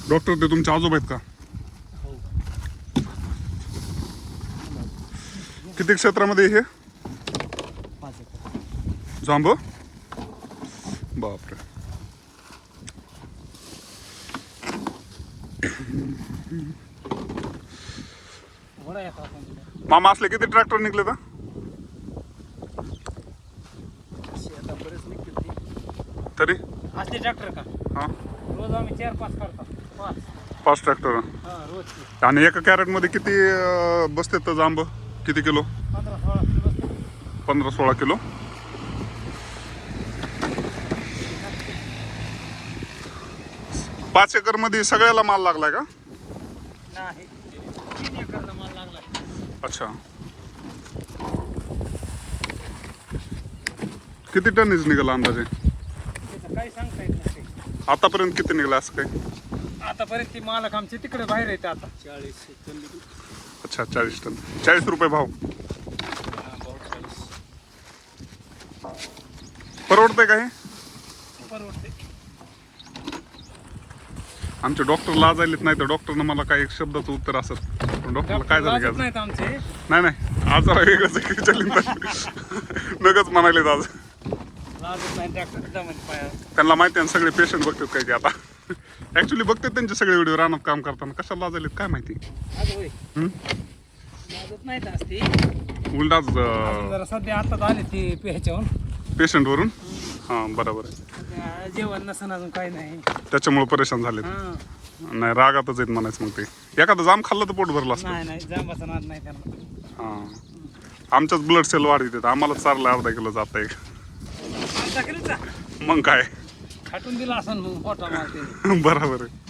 Doctor ते तुमचे आजोबा आहेत का? हो. किती क्षेत्रामध्ये हे 5 एकर. जांब? बापरे. वडा येतो आपण तिथे. मामा असले किती ट्रॅक्टर निघले तर? आता बरेच निघतील ते. तरी असले ट्रॅक्टर का? हा रोज आम्ही 4-5 करतो. 5. 5 ट्रॅक्टर. हा रोज आणि एका कॅरेट मध्ये किती बसतात जांब? किती किलो? 15-16 किलो बसते. 15-16 किलो. 5 एकर मध्ये सगळ्याला माल लागलाय का? नाही 3 एकरला माल लागला. अच्छा. किती टनेज निघाला अंदाजे? त्याचं काही सांगता येत नाही. आतापर्यंत किती निघाला असं काही? आतापर्यंत ती मालक आमचे तिकडे बाहेर येते आता 40 टन. अच्छा 40 टन. 40 रुपये भाव. परवडतंय का हे? परवडते. आमचे डॉक्टर लाजायलेत नाही तर डॉक्टरनं मला काही एक शब्दाचं उत्तर असत. पण डॉक्टरला काय झालं लाजत की नाहीत आमचे. नाही आज जरा वेगळंच आहे की चालेल तर नगच म्हणाले आज. लाजत नाही ट्रॅक्टर दमन पाया. त्यांना माहिती आहे ना सगळे पेशंट बघतात काय की आता ऍक्च्युली बघतात त्यांचे सगळे व्हिडिओ रानात काम करताना. कशाला लाजायलेत काय माहिती. आज होय हम्म? लाजत नाहीत असते. उलटाच जरा सध्या आताच आले ती ह्याच्याहून पेशंट वरून. हा बरोबर आहे. सध्या जेवण नसन अजून काही नाही. त्याच्यामुळे परेशान झालेत. हा नाही रागातच आहेत म्हणायचं मग ते. एखादं जाम खाल्लं तर पोट भरलं असतं. नाही जांबाचा नाद नाही त्यांना. हा आमच्याच ब्लड सेल वाढीत आहेत. आम्हालाच चारला अर्धा किलो जात आहे. आमचा किलोचा मग काय खाटून दिला असं मग पोटा मारते. बरोबर आहे.